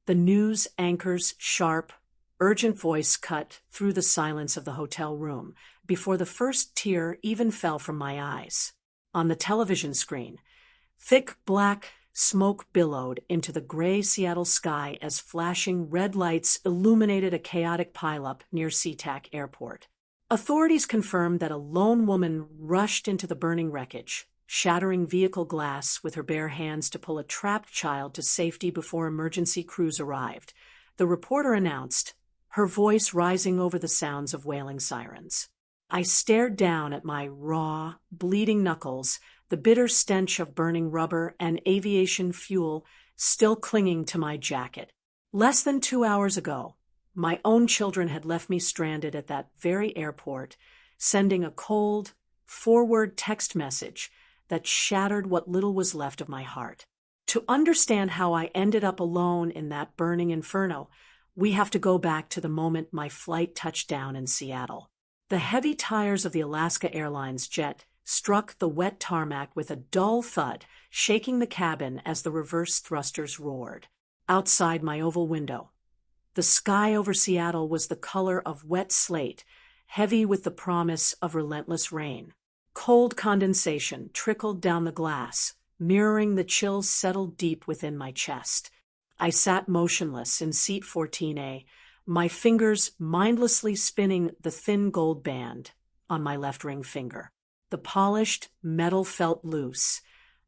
The news anchor's sharp, urgent voice cut through the silence of the hotel room before the first tear even fell from my eyes. On the television screen, thick black smoke billowed into the gray Seattle sky as flashing red lights illuminated a chaotic pileup near SeaTac Airport. Authorities confirmed that a lone woman rushed into the burning wreckage, shattering vehicle glass with her bare hands to pull a trapped child to safety before emergency crews arrived, the reporter announced, her voice rising over the sounds of wailing sirens. I stared down at my raw, bleeding knuckles, the bitter stench of burning rubber and aviation fuel still clinging to my jacket. Less than 2 hours ago, my own children had left me stranded at that very airport, sending a cold, forward text message that shattered what little was left of my heart. To understand how I ended up alone in that burning inferno, we have to go back to the moment my flight touched down in Seattle. The heavy tires of the Alaska Airlines jet struck the wet tarmac with a dull thud, shaking the cabin as the reverse thrusters roared. Outside my oval window, the sky over Seattle was the color of wet slate, heavy with the promise of relentless rain. Cold condensation trickled down the glass, mirroring the chills settled deep within my chest. I sat motionless in seat 14A, my fingers mindlessly spinning the thin gold band on my left ring finger. The polished metal felt loose,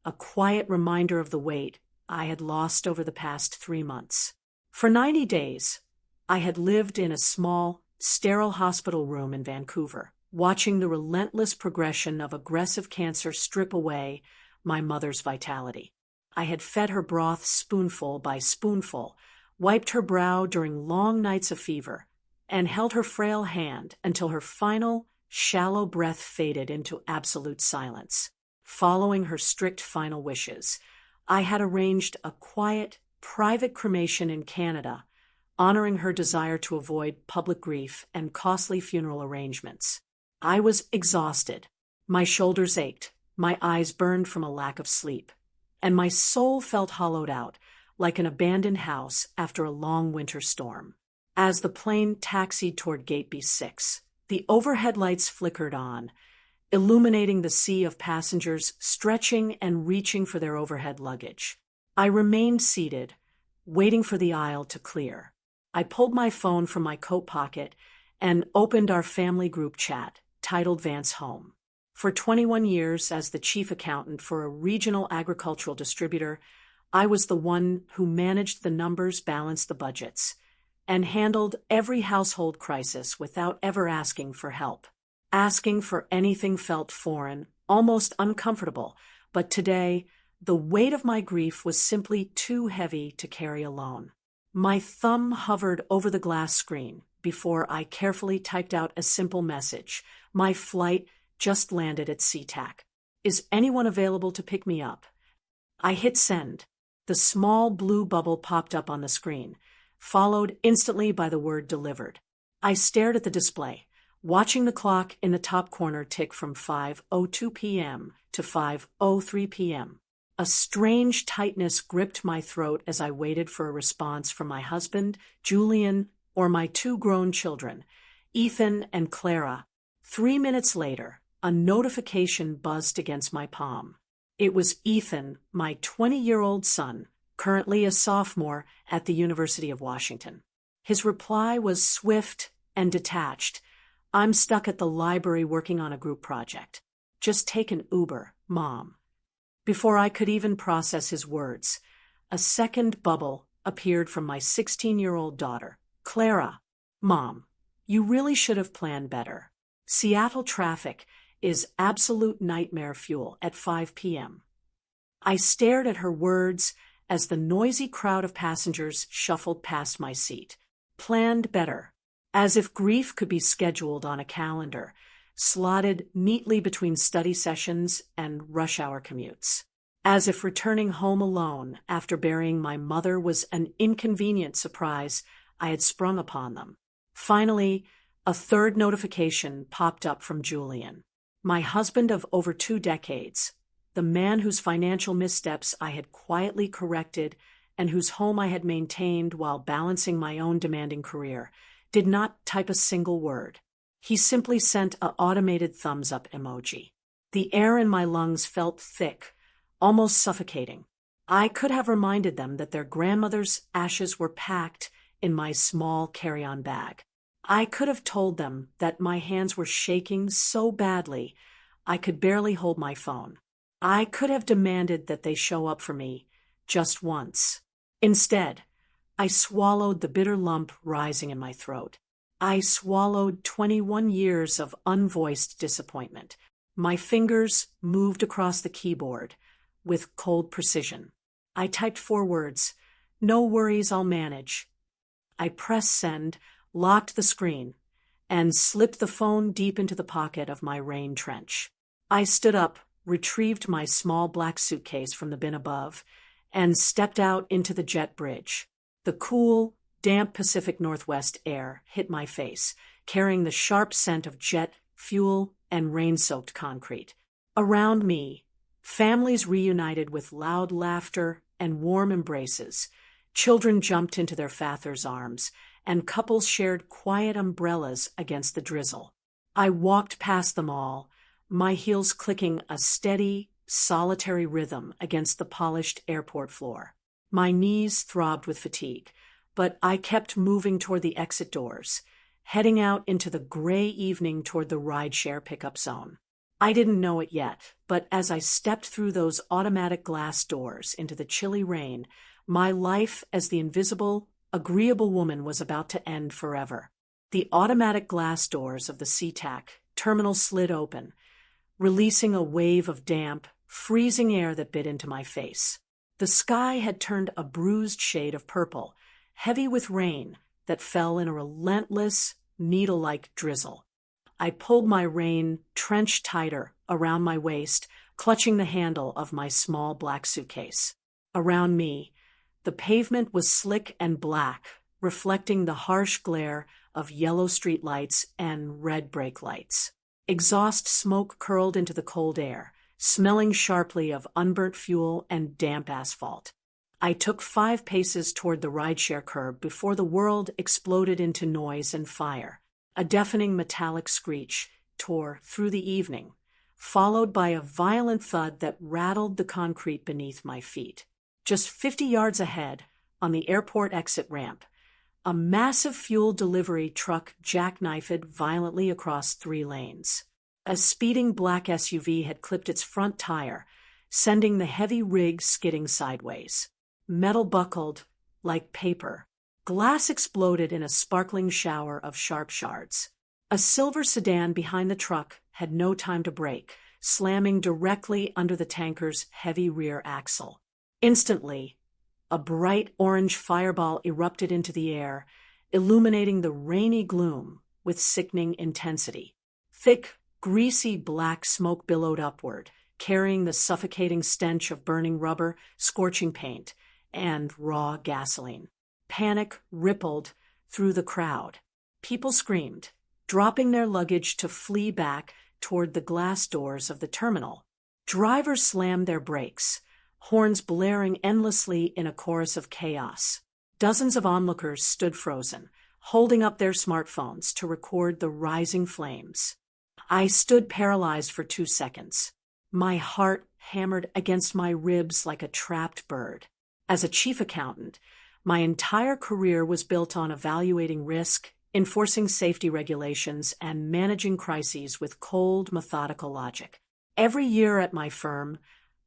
a quiet reminder of the weight I had lost over the past 3 months. For 90 days, I had lived in a small, sterile hospital room in Vancouver, watching the relentless progression of aggressive cancer strip away my mother's vitality. I had fed her broth spoonful by spoonful, wiped her brow during long nights of fever, and held her frail hand until her final, shallow breath faded into absolute silence. Following her strict final wishes, I had arranged a quiet, private cremation in Canada, honoring her desire to avoid public grief and costly funeral arrangements. I was exhausted. My shoulders ached, my eyes burned from a lack of sleep, and my soul felt hollowed out, like an abandoned house after a long winter storm. As the plane taxied toward Gate B6, the overhead lights flickered on, illuminating the sea of passengers stretching and reaching for their overhead luggage. I remained seated, waiting for the aisle to clear. I pulled my phone from my coat pocket and opened our family group chat, titled Vance Home. For 21 years as the chief accountant for a regional agricultural distributor, I was the one who managed the numbers, balanced the budgets, and handled every household crisis without ever asking for help. Asking for anything felt foreign, almost uncomfortable, but today, the weight of my grief was simply too heavy to carry alone. My thumb hovered over the glass screen before I carefully typed out a simple message. My flight just landed at SeaTac. Is anyone available to pick me up? I hit send. The small blue bubble popped up on the screen, followed instantly by the word delivered. I stared at the display, watching the clock in the top corner tick from 5:02 p.m. to 5:03 p.m. A strange tightness gripped my throat as I waited for a response from my husband, Julian, or my 2 grown children, Ethan and Clara. 3 minutes later, a notification buzzed against my palm. It was Ethan, my 20-year-old son, currently a sophomore at the University of Washington. His reply was swift and detached. I'm stuck at the library working on a group project. Just take an Uber, Mom. Before I could even process his words, a second bubble appeared from my 16-year-old daughter, Clara. Mom, you really should have planned better. Seattle traffic is absolute nightmare fuel at 5 p.m. I stared at her words as the noisy crowd of passengers shuffled past my seat. Planned better, as if grief could be scheduled on a calendar, slotted neatly between study sessions and rush hour commutes. As if returning home alone after burying my mother was an inconvenient surprise I had sprung upon them. Finally, a third notification popped up from Julian, my husband of over 2 decades, the man whose financial missteps I had quietly corrected and whose home I had maintained while balancing my own demanding career, did not type a single word. He simply sent an automated thumbs-up emoji. The air in my lungs felt thick, almost suffocating. I could have reminded them that their grandmother's ashes were packed in my small carry-on bag. I could have told them that my hands were shaking so badly I could barely hold my phone. I could have demanded that they show up for me just once. Instead, I swallowed the bitter lump rising in my throat. I swallowed 21 years of unvoiced disappointment. My fingers moved across the keyboard with cold precision. I typed 4 words, "No worries, I'll manage." I pressed send, locked the screen, and slipped the phone deep into the pocket of my rain trench. I stood up, retrieved my small black suitcase from the bin above, and stepped out into the jet bridge. The cool, damp Pacific Northwest air hit my face, carrying the sharp scent of jet, fuel, and rain-soaked concrete. Around me, families reunited with loud laughter and warm embraces. Children jumped into their fathers' arms, and couples shared quiet umbrellas against the drizzle. I walked past them all, my heels clicking a steady, solitary rhythm against the polished airport floor. My knees throbbed with fatigue, but I kept moving toward the exit doors, heading out into the gray evening toward the rideshare pickup zone. I didn't know it yet, but as I stepped through those automatic glass doors into the chilly rain, my life as the invisible, agreeable woman was about to end forever. The automatic glass doors of the SeaTac terminal slid open, releasing a wave of damp, freezing air that bit into my face. The sky had turned a bruised shade of purple, heavy with rain that fell in a relentless, needle-like drizzle. I pulled my rain trench tighter around my waist, clutching the handle of my small black suitcase. Around me, the pavement was slick and black, reflecting the harsh glare of yellow streetlights and red brake lights. Exhaust smoke curled into the cold air, smelling sharply of unburnt fuel and damp asphalt. I took 5 paces toward the rideshare curb before the world exploded into noise and fire. A deafening metallic screech tore through the evening, followed by a violent thud that rattled the concrete beneath my feet. Just 50 yards ahead, on the airport exit ramp, a massive fuel delivery truck jackknifed violently across 3 lanes. A speeding black SUV had clipped its front tire, sending the heavy rig skidding sideways. Metal buckled like paper. Glass exploded in a sparkling shower of sharp shards. A silver sedan behind the truck had no time to brake, slamming directly under the tanker's heavy rear axle. Instantly, a bright orange fireball erupted into the air, illuminating the rainy gloom with sickening intensity. Thick, greasy black smoke billowed upward, carrying the suffocating stench of burning rubber, scorching paint, and raw gasoline. Panic rippled through the crowd. People screamed, dropping their luggage to flee back toward the glass doors of the terminal. Drivers slammed their brakes, horns blaring endlessly in a chorus of chaos. Dozens of onlookers stood frozen, holding up their smartphones to record the rising flames. I stood paralyzed for 2 seconds. My heart hammered against my ribs like a trapped bird. As a chief accountant, my entire career was built on evaluating risk, enforcing safety regulations, and managing crises with cold, methodical logic. Every year at my firm,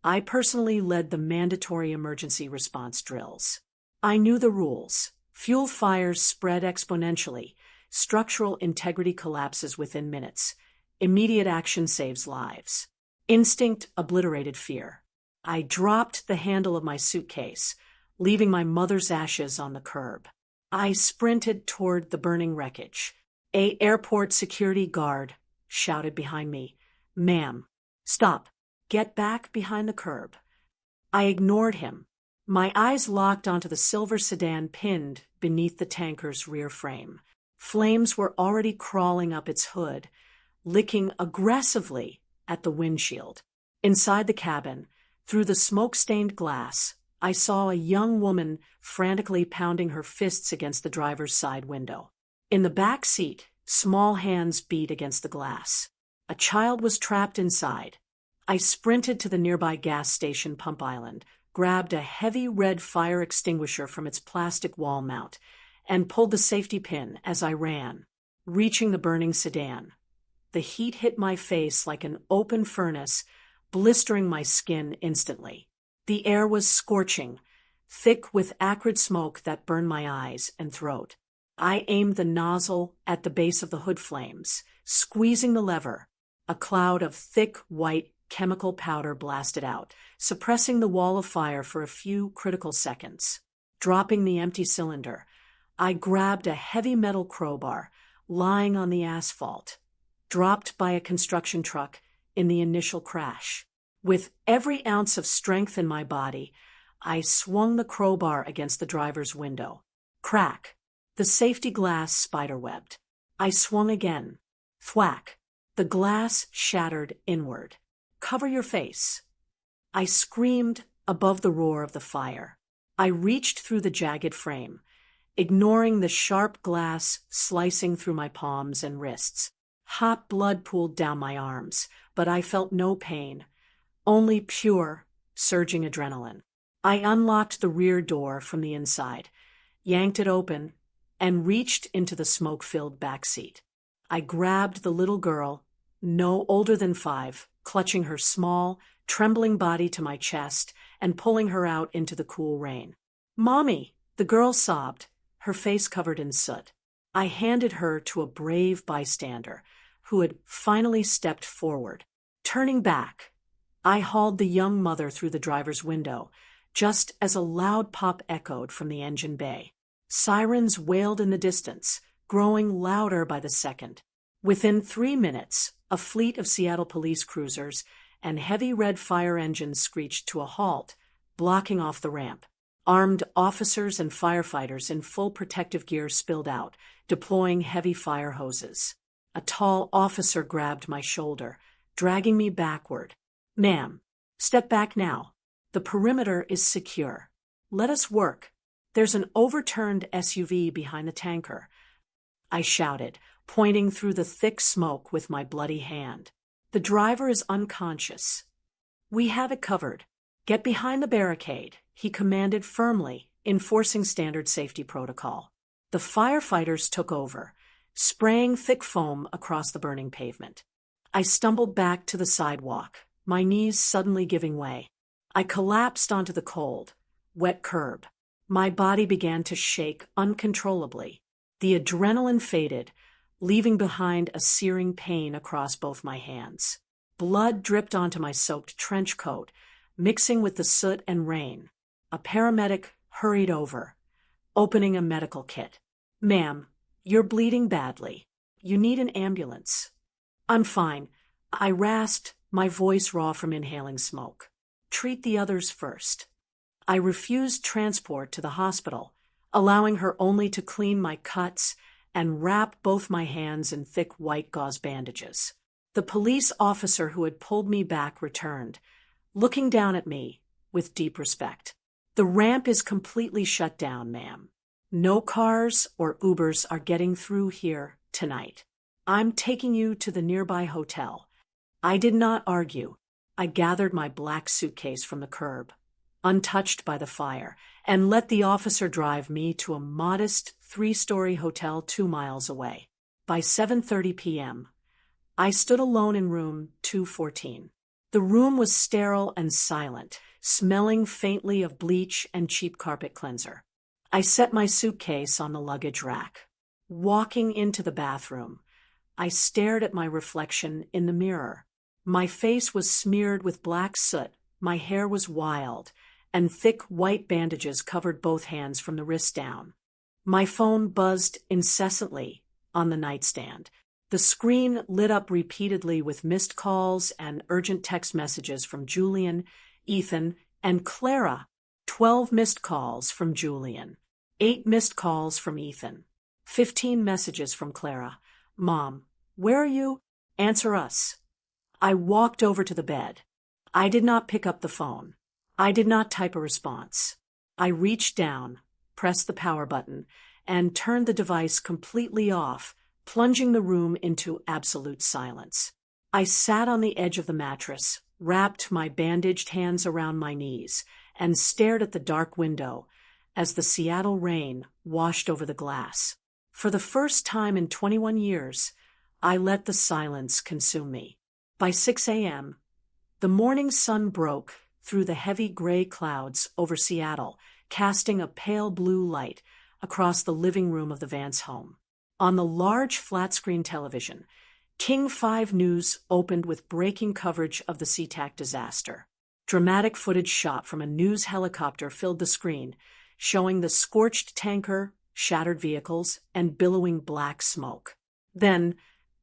I personally led the mandatory emergency response drills. I knew the rules. Fuel fires spread exponentially. Structural integrity collapses within minutes. Immediate action saves lives. Instinct obliterated fear. I dropped the handle of my suitcase, leaving my mother's ashes on the curb. I sprinted toward the burning wreckage. An airport security guard shouted behind me, "Ma'am, stop. Get back behind the curb." I ignored him, my eyes locked onto the silver sedan pinned beneath the tanker's rear frame. Flames were already crawling up its hood, licking aggressively at the windshield. Inside the cabin, through the smoke-stained glass, I saw a young woman frantically pounding her fists against the driver's side window. In the back seat, small hands beat against the glass. A child was trapped inside. I sprinted to the nearby gas station pump island, grabbed a heavy red fire extinguisher from its plastic wall mount, and pulled the safety pin as I ran, reaching the burning sedan. The heat hit my face like an open furnace, blistering my skin instantly. The air was scorching, thick with acrid smoke that burned my eyes and throat. I aimed the nozzle at the base of the hood flames, squeezing the lever. A cloud of thick, white chemical powder blasted out, suppressing the wall of fire for a few critical seconds. Dropping the empty cylinder, I grabbed a heavy metal crowbar lying on the asphalt, dropped by a construction truck in the initial crash. With every ounce of strength in my body, I swung the crowbar against the driver's window. Crack! The safety glass spiderwebbed. I swung again. Thwack! The glass shattered inward. Cover your face. I screamed above the roar of the fire. I reached through the jagged frame, ignoring the sharp glass slicing through my palms and wrists. Hot blood pooled down my arms, but I felt no pain, only pure, surging adrenaline. I unlocked the rear door from the inside, yanked it open, and reached into the smoke-filled back seat. I grabbed the little girl, no older than 5, clutching her small, trembling body to my chest and pulling her out into the cool rain. "Mommy!" the girl sobbed, her face covered in soot. I handed her to a brave bystander who had finally stepped forward. Turning back, I hauled the young mother through the driver's window, just as a loud pop echoed from the engine bay. Sirens wailed in the distance, growing louder by the second. Within 3 minutes, a fleet of Seattle police cruisers and heavy red fire engines screeched to a halt, blocking off the ramp. Armed officers and firefighters in full protective gear spilled out, deploying heavy fire hoses. A tall officer grabbed my shoulder, dragging me backward. "Ma'am, step back now. The perimeter is secure. Let us work. There's an overturned SUV behind the tanker," I shouted, pointing through the thick smoke with my bloody hand. "The driver is unconscious. We have it covered. Get behind the barricade," he commanded firmly, enforcing standard safety protocol. The firefighters took over, spraying thick foam across the burning pavement. I stumbled back to the sidewalk, my knees suddenly giving way. I collapsed onto the cold, wet curb. My body began to shake uncontrollably. The adrenaline faded, leaving behind a searing pain across both my hands. Blood dripped onto my soaked trench coat, mixing with the soot and rain. A paramedic hurried over, opening a medical kit. "Ma'am, you're bleeding badly. You need an ambulance." "I'm fine," I rasped, my voice raw from inhaling smoke. "Treat the others first." I refused transport to the hospital, allowing her only to clean my cuts and wrap both my hands in thick white gauze bandages. The police officer who had pulled me back returned, looking down at me with deep respect. "The ramp is completely shut down, ma'am. No cars or Ubers are getting through here tonight. I'm taking you to the nearby hotel." I did not argue. I gathered my black suitcase from the curb, untouched by the fire, and let the officer drive me to a modest 3-story hotel 2 miles away. By 7:30 p.m., I stood alone in room 214. The room was sterile and silent, smelling faintly of bleach and cheap carpet cleanser. I set my suitcase on the luggage rack. Walking into the bathroom, I stared at my reflection in the mirror. My face was smeared with black soot, my hair was wild, and thick white bandages covered both hands from the wrist down. My phone buzzed incessantly on the nightstand. The screen lit up repeatedly with missed calls and urgent text messages from Julian, Ethan, and Clara. 12 missed calls from Julian, 8 missed calls from Ethan, 15 messages from Clara. "Mom, where are you? Answer us." I walked over to the bed. I did not pick up the phone. I did not type a response. I reached down, pressed the power button, and turned the device completely off, plunging the room into absolute silence. I sat on the edge of the mattress, wrapped my bandaged hands around my knees, and stared at the dark window as the Seattle rain washed over the glass. For the first time in 21 years, I let the silence consume me. By 6 a.m., the morning sun broke through the heavy gray clouds over Seattle, casting a pale blue light across the living room of the Vance home. On the large flat-screen television, King 5 News opened with breaking coverage of the SeaTac disaster. Dramatic footage shot from a news helicopter filled the screen, showing the scorched tanker, shattered vehicles, and billowing black smoke. Then,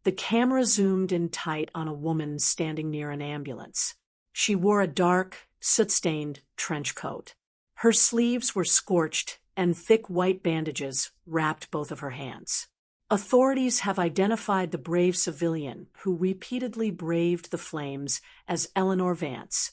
the camera zoomed in tight on a woman standing near an ambulance. She wore a dark, soot-stained trench coat. Her sleeves were scorched, and thick white bandages wrapped both of her hands. Authorities have identified the brave civilian who repeatedly braved the flames as Eleanor Vance,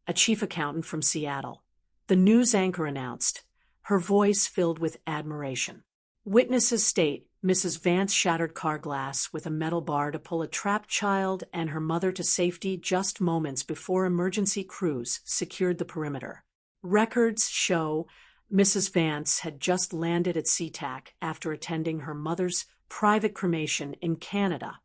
a chief accountant from Seattle. The news anchor announced, her voice filled with admiration. Witnesses state Mrs. Vance shattered car glass with a metal bar to pull a trapped child and her mother to safety just moments before emergency crews secured the perimeter. Records show Mrs. Vance had just landed at SeaTac after attending her mother's private cremation in Canada.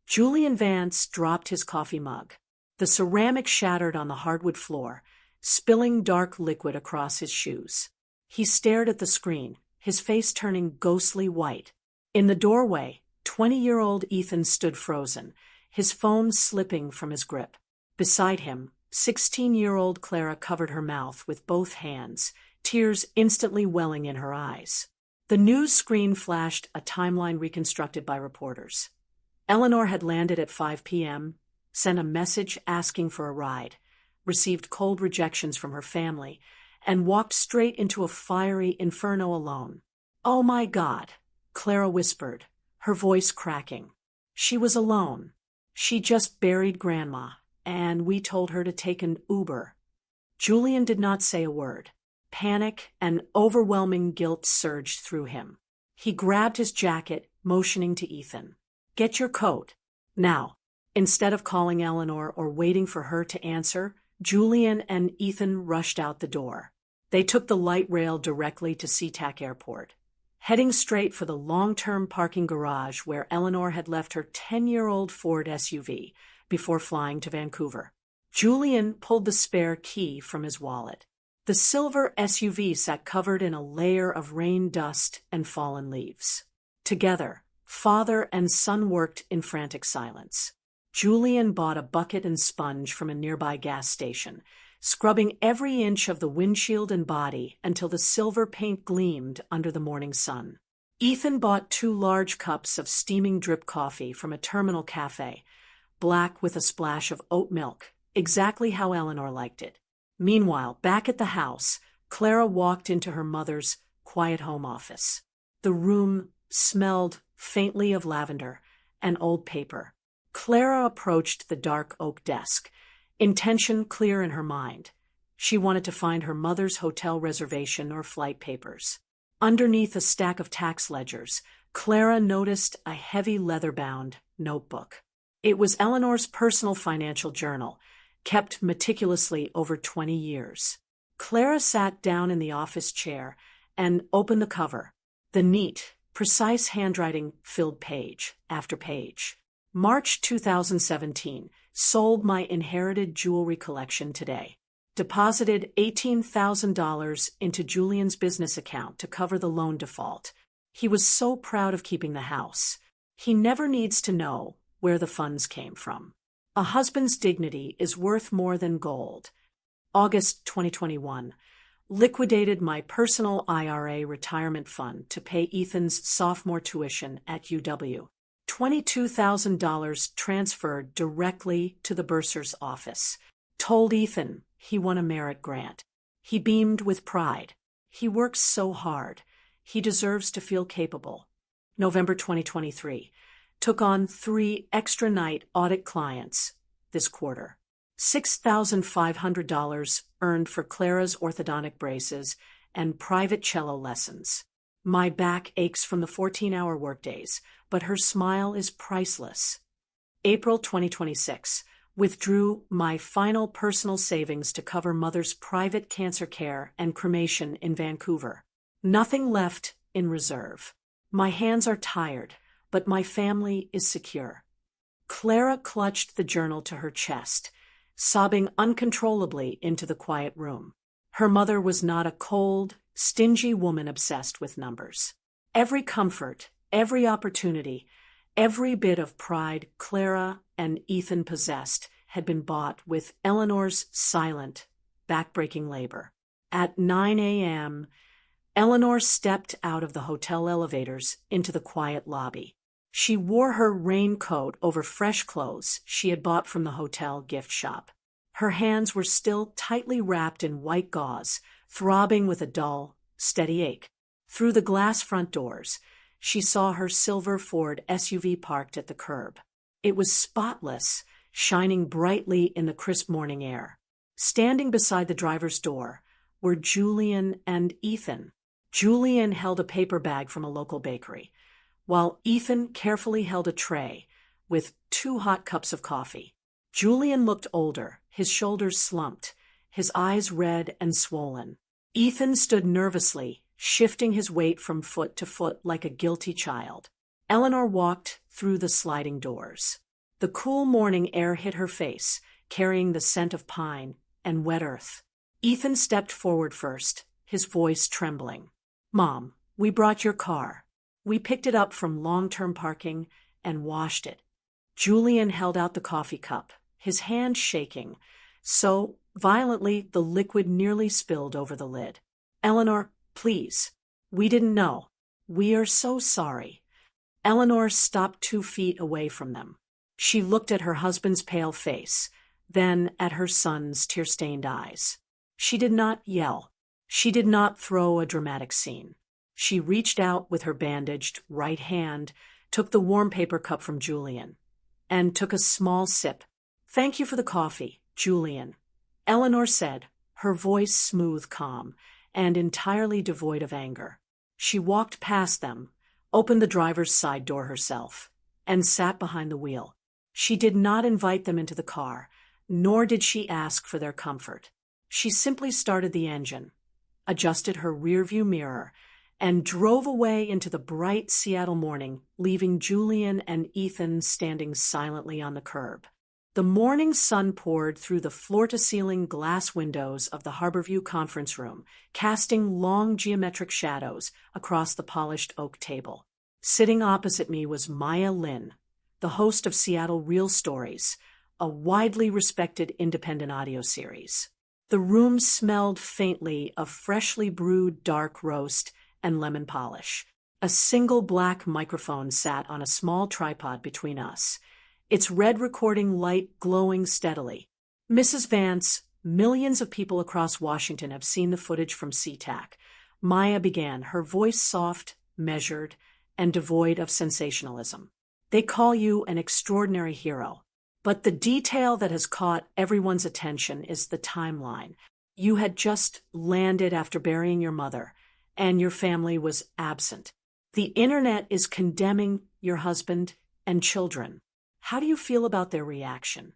Julian Vance dropped his coffee mug. The ceramic shattered on the hardwood floor, spilling dark liquid across his shoes. He stared at the screen, his face turning ghostly white. In the doorway, 20-year-old Ethan stood frozen, his phone slipping from his grip. Beside him, 16-year-old Clara covered her mouth with both hands, tears instantly welling in her eyes. The news screen flashed a timeline reconstructed by reporters. Eleanor had landed at 5 p.m., sent a message asking for a ride, received cold rejections from her family, and walked straight into a fiery inferno alone. "Oh my God," Clara whispered, her voice cracking. She was alone. She just buried Grandma, and we told her to take an Uber. Julian did not say a word. Panic and overwhelming guilt surged through him. He grabbed his jacket, motioning to Ethan. "Get your coat. Now." Instead of calling Eleanor or waiting for her to answer, Julian and Ethan rushed out the door. They took the light rail directly to SeaTac Airport, heading straight for the long-term parking garage where Eleanor had left her 10-year-old Ford SUV before flying to Vancouver. Julian pulled the spare key from his wallet. The silver SUV sat covered in a layer of rain dust and fallen leaves. Together, father and son worked in frantic silence. Julian bought a bucket and sponge from a nearby gas station, scrubbing every inch of the windshield and body until the silver paint gleamed under the morning sun. Ethan bought 2 large cups of steaming drip coffee from a terminal cafe, black with a splash of oat milk, exactly how Eleanor liked it. Meanwhile, back at the house, Clara walked into her mother's quiet home office. The room smelled faintly of lavender and old paper. Clara approached the dark oak desk, intention clear in her mind. She wanted to find her mother's hotel reservation or flight papers. Underneath a stack of tax ledgers, Clara noticed a heavy leather-bound notebook. It was Eleanor's personal financial journal, kept meticulously over 20 years. Clara sat down in the office chair and opened the cover. The neat, precise handwriting filled page after page. March 2017, sold my inherited jewelry collection today. Deposited $18,000 into Julian's business account to cover the loan default. He was so proud of keeping the house. He never needs to know where the funds came from. A husband's dignity is worth more than gold. August 2021. Liquidated my personal IRA retirement fund to pay Ethan's sophomore tuition at UW. $22,000 transferred directly to the bursar's office. Told Ethan he won a merit grant. He beamed with pride. He works so hard. He deserves to feel capable. November 2023. Took on 3 extra night audit clients this quarter. $6,500 earned for Clara's orthodontic braces and private cello lessons. My back aches from the 14-hour workdays, but her smile is priceless. April 2026. Withdrew my final personal savings to cover mother's private cancer care and cremation in Vancouver. Nothing left in reserve. My hands are tired, but my family is secure. Clara clutched the journal to her chest, sobbing uncontrollably into the quiet room. Her mother was not a cold, stingy woman obsessed with numbers. Every comfort, every opportunity, every bit of pride Clara and Ethan possessed had been bought with Eleanor's silent, backbreaking labor. At 9 a.m., Eleanor stepped out of the hotel elevators into the quiet lobby. She wore her raincoat over fresh clothes she had bought from the hotel gift shop. Her hands were still tightly wrapped in white gauze, throbbing with a dull, steady ache. Through the glass front doors, she saw her silver Ford SUV parked at the curb. It was spotless, shining brightly in the crisp morning air. Standing beside the driver's door were Julian and Ethan. Julian held a paper bag from a local bakery, while Ethan carefully held a tray with 2 hot cups of coffee. Julian looked older, his shoulders slumped, his eyes red and swollen. Ethan stood nervously, shifting his weight from foot to foot like a guilty child. Eleanor walked through the sliding doors. The cool morning air hit her face, carrying the scent of pine and wet earth. Ethan stepped forward first, his voice trembling. "Mom, we brought your car. We picked it up from long-term parking and washed it." Julian held out the coffee cup, his hand shaking, so violently the liquid nearly spilled over the lid. "Eleanor, please. We didn't know. We are so sorry." Eleanor stopped 2 feet away from them. She looked at her husband's pale face, then at her son's tear-stained eyes. She did not yell. She did not throw a dramatic scene. She reached out with her bandaged right hand, took the warm paper cup from Julian, and took a small sip. "Thank you for the coffee, Julian," Eleanor said, her voice smooth, calm, and entirely devoid of anger. She walked past them, opened the driver's side door herself, and sat behind the wheel. She did not invite them into the car, nor did she ask for their comfort. She simply started the engine, adjusted her rearview mirror, and drove away into the bright Seattle morning, leaving Julian and Ethan standing silently on the curb. The morning sun poured through the floor-to-ceiling glass windows of the Harborview conference room, casting long geometric shadows across the polished oak table. Sitting opposite me was Maya Lin, the host of Seattle Real Stories, a widely respected independent audio series. The room smelled faintly of freshly brewed dark roast and lemon polish. A single black microphone sat on a small tripod between us, its red recording light glowing steadily. "Mrs. Vance, millions of people across Washington have seen the footage from SeaTac," Maya began, her voice soft, measured, and devoid of sensationalism. "They call you an extraordinary hero. But the detail that has caught everyone's attention is the timeline. You had just landed after burying your mother, and your family was absent. The internet is condemning your husband and children. How do you feel about their reaction?"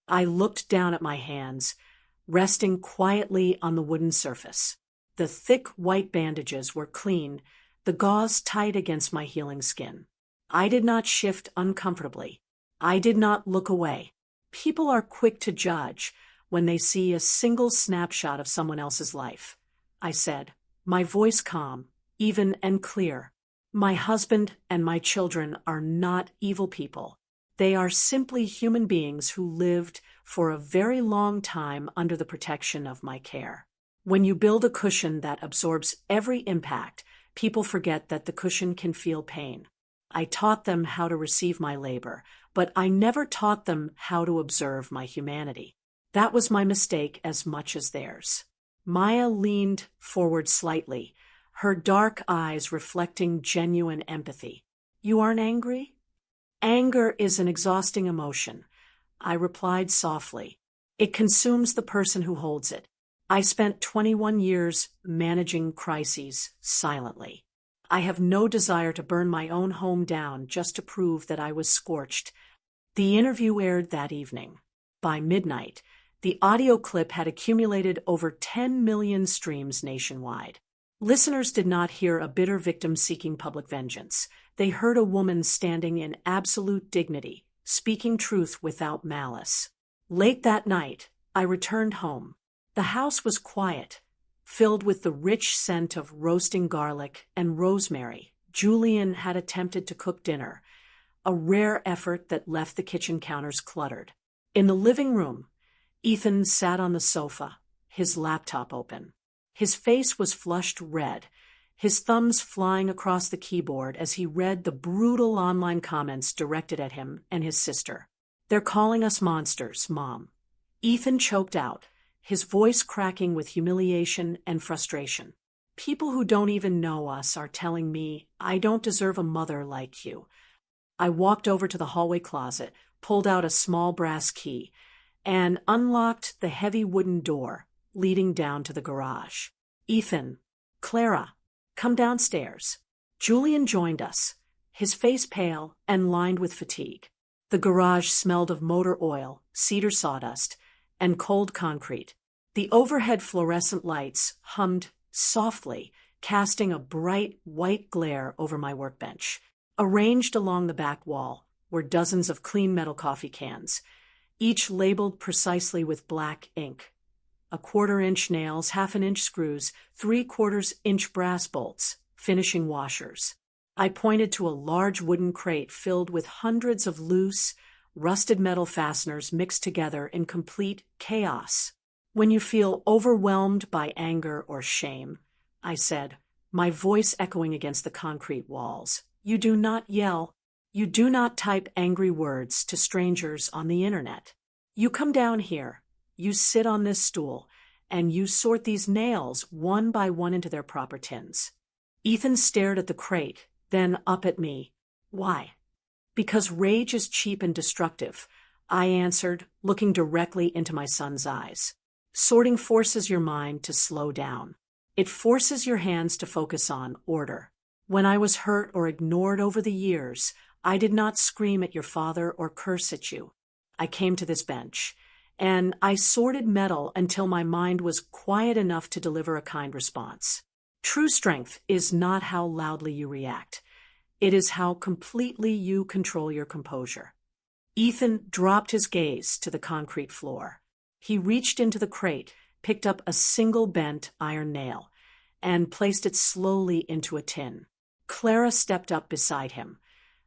I looked down at my hands, resting quietly on the wooden surface. The thick white bandages were clean, the gauze tight against my healing skin. I did not shift uncomfortably. I did not look away. People are quick to judge when they see a single snapshot of someone else's life, I said, my voice calm, even and clear. "My husband and my children are not evil people. They are simply human beings who lived for a very long time under the protection of my care. When you build a cushion that absorbs every impact, people forget that the cushion can feel pain. I taught them how to receive my labor, but I never taught them how to observe my humanity. That was my mistake as much as theirs." Maya leaned forward slightly, her dark eyes reflecting genuine empathy. "You aren't angry?" "Anger is an exhausting emotion," I replied softly. It consumes the person who holds it. I spent 21 years managing crises silently. I have no desire to burn my own home down just to prove that I was scorched. The interview aired that evening. By midnight, the audio clip had accumulated over 10 million streams nationwide. Listeners did not hear a bitter victim seeking public vengeance. They heard a woman standing in absolute dignity, speaking truth without malice. Late that night, I returned home. The house was quiet, filled with the rich scent of roasting garlic and rosemary. Julian had attempted to cook dinner, a rare effort that left the kitchen counters cluttered. In the living room, Ethan sat on the sofa, his laptop open. His face was flushed red, his thumbs flying across the keyboard as he read the brutal online comments directed at him and his sister. "They're calling us monsters, Mom." Ethan choked out, his voice cracking with humiliation and frustration. "People who don't even know us are telling me I don't deserve a mother like you." I walked over to the hallway closet, pulled out a small brass key, and unlocked the heavy wooden door leading down to the garage. "Ethan, Clara, come downstairs." Julian joined us, his face pale and lined with fatigue. The garage smelled of motor oil, cedar sawdust, and cold concrete. The overhead fluorescent lights hummed softly, casting a bright white glare over my workbench. Arranged along the back wall were dozens of clean metal coffee cans, each labeled precisely with black ink. 1/4-inch nails, 1/2-inch screws, 3/4-inch brass bolts, finishing washers. I pointed to a large wooden crate filled with hundreds of loose, rusted metal fasteners mixed together in complete chaos. "When you feel overwhelmed by anger or shame," I said, my voice echoing against the concrete walls, "you do not yell. You do not type angry words to strangers on the internet. You come down here, you sit on this stool, and you sort these nails one by one into their proper tins." Ethan stared at the crate, then up at me. "Why?" "Because rage is cheap and destructive," I answered, looking directly into my son's eyes. "Sorting forces your mind to slow down. It forces your hands to focus on order. When I was hurt or ignored over the years, I did not scream at your father or curse at you. I came to this bench, and I sorted metal until my mind was quiet enough to deliver a kind response. True strength is not how loudly you react. It is how completely you control your composure." Ethan dropped his gaze to the concrete floor. He reached into the crate, picked up a single bent iron nail, and placed it slowly into a tin. Clara stepped up beside him,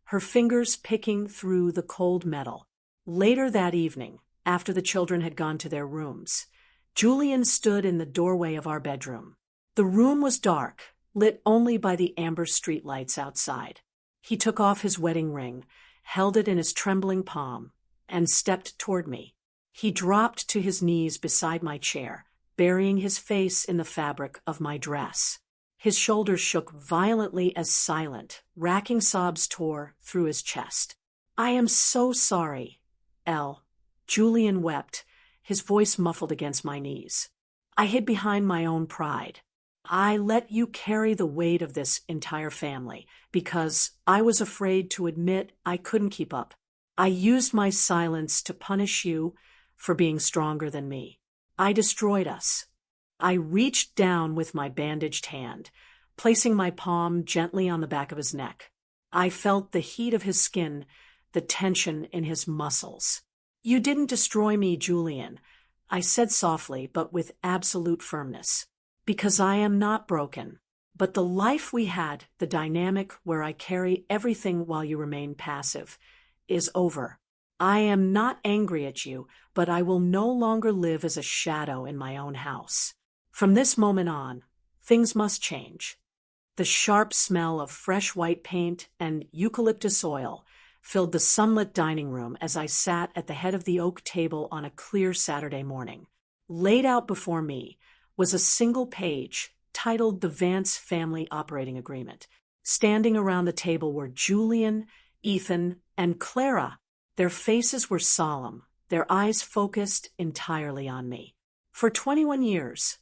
her fingers picking through the cold metal. Later that evening, after the children had gone to their rooms, Julian stood in the doorway of our bedroom. The room was dark, lit only by the amber streetlights outside. He took off his wedding ring, held it in his trembling palm, and stepped toward me. He dropped to his knees beside my chair, burying his face in the fabric of my dress. His shoulders shook violently as silent, racking sobs tore through his chest. "I am so sorry, Elle." Julian wept, his voice muffled against my knees. "I hid behind my own pride. I let you carry the weight of this entire family because I was afraid to admit I couldn't keep up. I used my silence to punish you for being stronger than me. I destroyed us." I reached down with my bandaged hand, placing my palm gently on the back of his neck. I felt the heat of his skin, the tension in his muscles. "You didn't destroy me, Julian," I said softly but with absolute firmness, "because I am not broken. But the life we had, the dynamic where I carry everything while you remain passive, is over. I am not angry at you, but I will no longer live as a shadow in my own house. From this moment on, things must change." The sharp smell of fresh white paint and eucalyptus oil filled the sunlit dining room as I sat at the head of the oak table on a clear Saturday morning. Laid out before me was a single page titled The Vance Family Operating Agreement. Standing around the table were Julian, Ethan, and Clara. Their faces were solemn, their eyes focused entirely on me. For 21 years,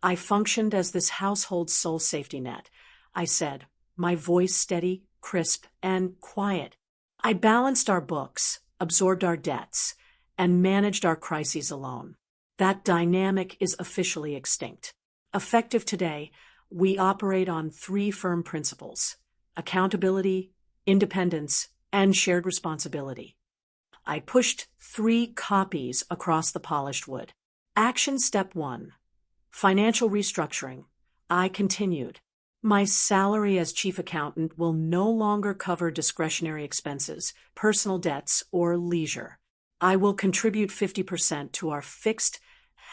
I functioned as this household's sole safety net. I said, my voice steady, crisp, and quiet. I balanced our books, absorbed our debts, and managed our crises alone. That dynamic is officially extinct. Effective today, we operate on 3 firm principles: accountability, independence, and shared responsibility. I pushed 3 copies across the polished wood. Action step 1: financial restructuring. I continued. My salary as chief accountant will no longer cover discretionary expenses, personal debts, or leisure. I will contribute 50% to our fixed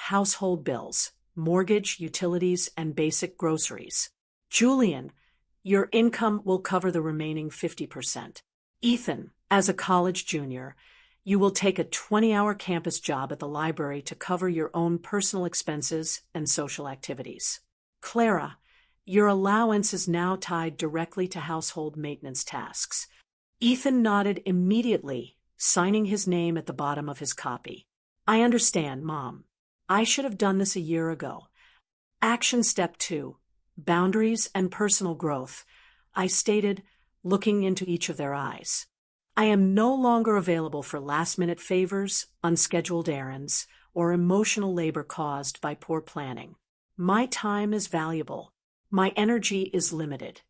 household bills, mortgage, utilities, and basic groceries. Julian, your income will cover the remaining 50%. Ethan, as a college junior, you will take a 20-hour campus job at the library to cover your own personal expenses and social activities. Clara, your allowance is now tied directly to household maintenance tasks. Ethan nodded immediately, signing his name at the bottom of his copy. I understand, Mom. I should have done this a year ago. Action step 2: boundaries and personal growth. I stated, looking into each of their eyes. I am no longer available for last-minute favors, unscheduled errands, or emotional labor caused by poor planning. My time is valuable. My energy is limited.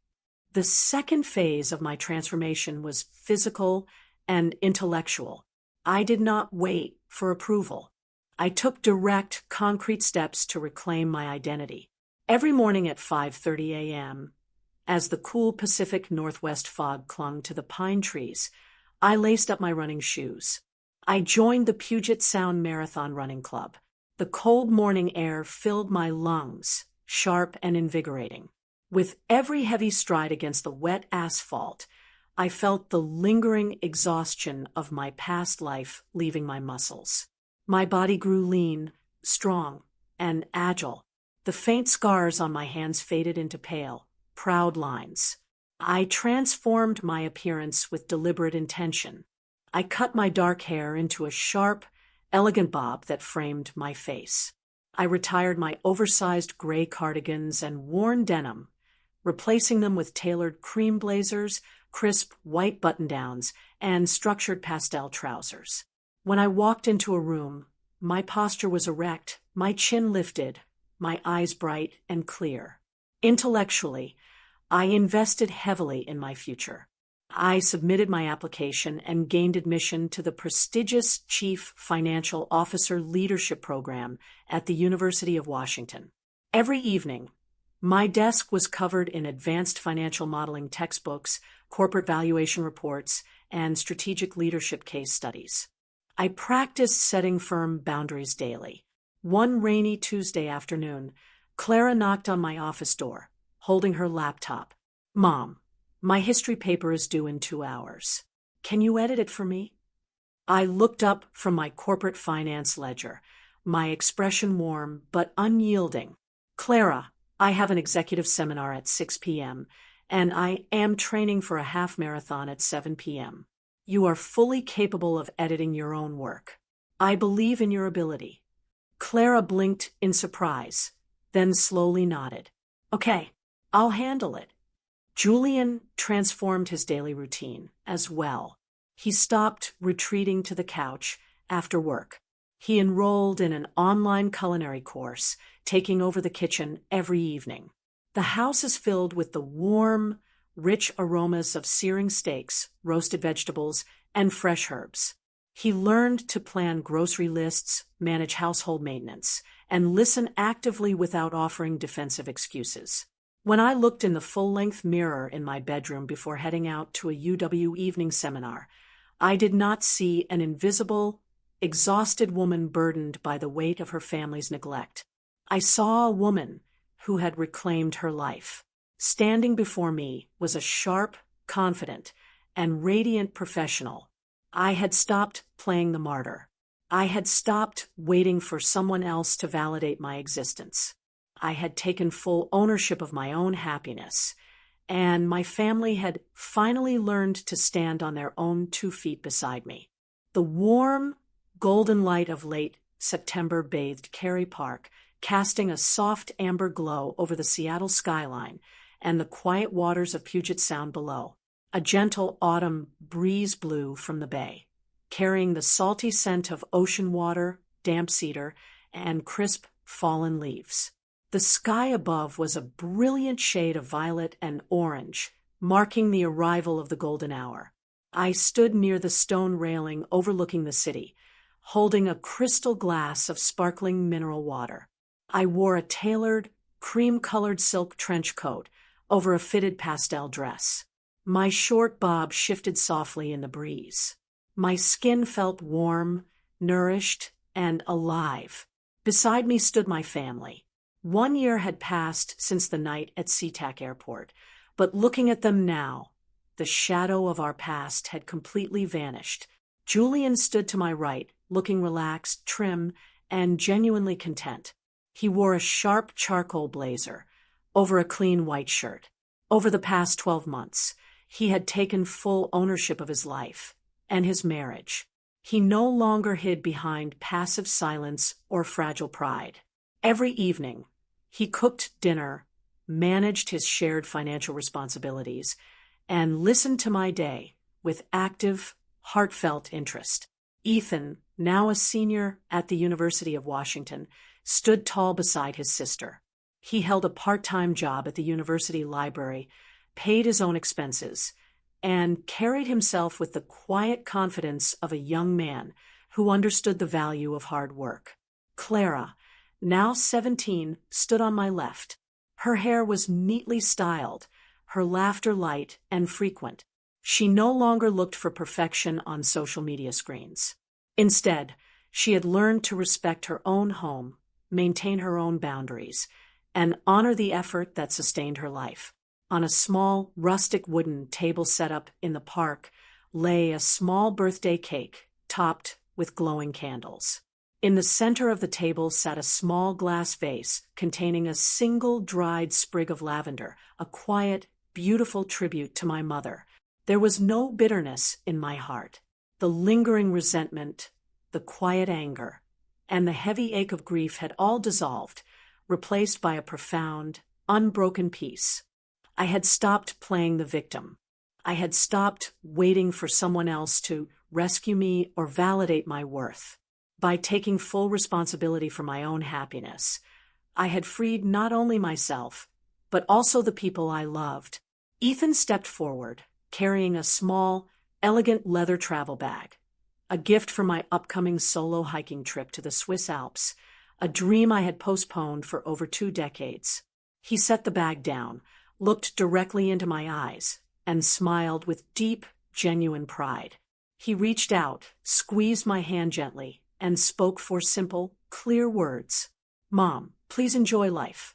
The second phase of my transformation was physical and intellectual. I did not wait for approval. I took direct, concrete steps to reclaim my identity. Every morning at 5:30 a.m., as the cool Pacific Northwest fog clung to the pine trees, I laced up my running shoes. I joined the Puget Sound Marathon Running Club. The cold morning air filled my lungs, sharp and invigorating. With every heavy stride against the wet asphalt, I felt the lingering exhaustion of my past life leaving my muscles. My body grew lean, strong, and agile. The faint scars on my hands faded into pale, proud lines. I transformed my appearance with deliberate intention. I cut my dark hair into a sharp, elegant bob that framed my face. I retired my oversized gray cardigans and worn denim, replacing them with tailored cream blazers, crisp white button-downs, and structured pastel trousers. When I walked into a room, my posture was erect, my chin lifted, my eyes bright and clear. Intellectually, I invested heavily in my future. I submitted my application and gained admission to the prestigious Chief Financial Officer Leadership Program at the University of Washington. Every evening, my desk was covered in advanced financial modeling textbooks, corporate valuation reports, and strategic leadership case studies. I practiced setting firm boundaries daily. One rainy Tuesday afternoon, Clara knocked on my office door, holding her laptop. Mom, my history paper is due in 2 hours. Can you edit it for me? I looked up from my corporate finance ledger, my expression warm but unyielding. Clara, I have an executive seminar at 6 p.m., and I am training for a half marathon at 7 p.m. You are fully capable of editing your own work. I believe in your ability. Clara blinked in surprise, then slowly nodded. Okay, I'll handle it. Julian transformed his daily routine as well. He stopped retreating to the couch after work. He enrolled in an online culinary course, taking over the kitchen every evening. The house is filled with the warm, rich aromas of searing steaks, roasted vegetables, and fresh herbs. He learned to plan grocery lists, manage household maintenance, and listen actively without offering defensive excuses. When I looked in the full-length mirror in my bedroom before heading out to a UW evening seminar, I did not see an invisible, exhausted woman burdened by the weight of her family's neglect. I saw a woman who had reclaimed her life. Standing before me was a sharp, confident, and radiant professional. I had stopped playing the martyr. I had stopped waiting for someone else to validate my existence. I had taken full ownership of my own happiness, and my family had finally learned to stand on their own 2 feet beside me. The warm, golden light of late September bathed Cary Park, casting a soft amber glow over the Seattle skyline and the quiet waters of Puget Sound below. A gentle autumn breeze blew from the bay, carrying the salty scent of ocean water, damp cedar, and crisp fallen leaves. The sky above was a brilliant shade of violet and orange, marking the arrival of the golden hour. I stood near the stone railing overlooking the city, holding a crystal glass of sparkling mineral water. I wore a tailored, cream-colored silk trench coat over a fitted pastel dress. My short bob shifted softly in the breeze. My skin felt warm, nourished, and alive. Beside me stood my family. 1 year had passed since the night at SeaTac Airport, but looking at them now, the shadow of our past had completely vanished. Julian stood to my right, looking relaxed, trim, and genuinely content. He wore a sharp charcoal blazer over a clean white shirt. Over the past 12 months, he had taken full ownership of his life and his marriage. He no longer hid behind passive silence or fragile pride. Every evening, he cooked dinner, managed his shared financial responsibilities, and listened to my day with active, heartfelt interest. Ethan, now a senior at the University of Washington, stood tall beside his sister. He held a part-time job at the university library, paid his own expenses, and carried himself with the quiet confidence of a young man who understood the value of hard work. Clara, now 17, stood on my left. Her hair was neatly styled, her laughter light and frequent. She no longer looked for perfection on social media screens. Instead, she had learned to respect her own home, maintain her own boundaries, and honor the effort that sustained her life. On a small, rustic wooden table set up in the park lay a small birthday cake topped with glowing candles. In the center of the table sat a small glass vase containing a single dried sprig of lavender, a quiet, beautiful tribute to my mother. There was no bitterness in my heart. The lingering resentment, the quiet anger, and the heavy ache of grief had all dissolved, replaced by a profound, unbroken peace. I had stopped playing the victim. I had stopped waiting for someone else to rescue me or validate my worth. By taking full responsibility for my own happiness, I had freed not only myself, but also the people I loved. Ethan stepped forward, carrying a small, elegant leather travel bag, a gift for my upcoming solo hiking trip to the Swiss Alps, a dream I had postponed for over 2 decades. He set the bag down, looked directly into my eyes, and smiled with deep, genuine pride. He reached out, squeezed my hand gently, and spoke 4 simple, clear words. "Mom, please enjoy life."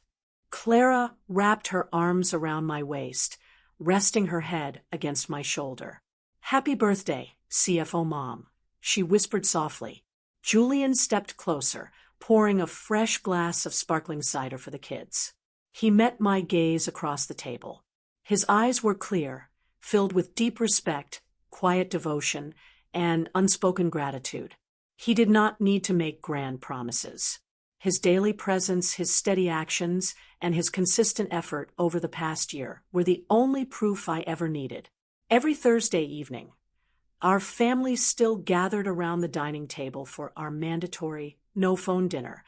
Clara wrapped her arms around my waist, resting her head against my shoulder. "Happy birthday, CFO Mom," she whispered softly. Julian stepped closer, pouring a fresh glass of sparkling cider for the kids. He met my gaze across the table. His eyes were clear, filled with deep respect, quiet devotion, and unspoken gratitude. He did not need to make grand promises. His daily presence, his steady actions, and his consistent effort over the past year were the only proof I ever needed. Every Thursday evening, our family still gathered around the dining table for our mandatory no-phone dinner.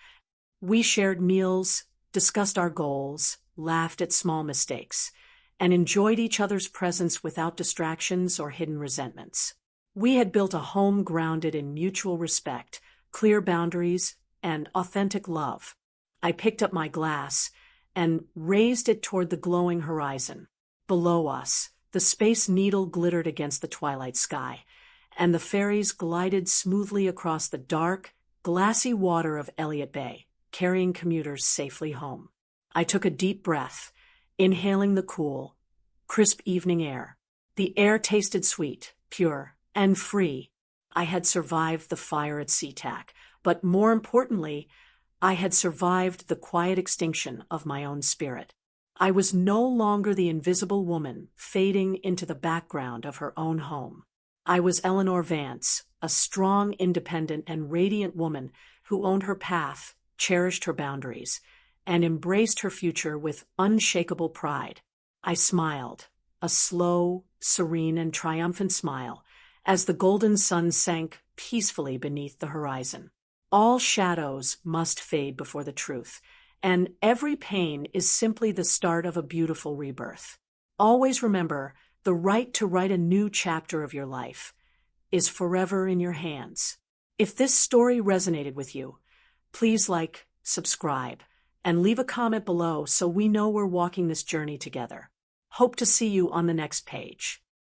We shared meals, discussed our goals, laughed at small mistakes, and enjoyed each other's presence without distractions or hidden resentments. We had built a home grounded in mutual respect, clear boundaries, and authentic love. I picked up my glass and raised it toward the glowing horizon. Below us, the Space Needle glittered against the twilight sky, and the ferries glided smoothly across the dark, glassy water of Elliott Bay, carrying commuters safely home. I took a deep breath, inhaling the cool, crisp evening air. The air tasted sweet, pure, and free. I had survived the fire at SeaTac, but more importantly, I had survived the quiet extinction of my own spirit. I was no longer the invisible woman fading into the background of her own home. I was Eleanor Vance, a strong, independent, and radiant woman who owned her path, cherished her boundaries, and embraced her future with unshakable pride. I smiled, a slow, serene, and triumphant smile, as the golden sun sank peacefully beneath the horizon. All shadows must fade before the truth, and every pain is simply the start of a beautiful rebirth. Always remember, the right to write a new chapter of your life is forever in your hands. If this story resonated with you, please like, subscribe, and leave a comment below so we know we're walking this journey together. Hope to see you on the next page.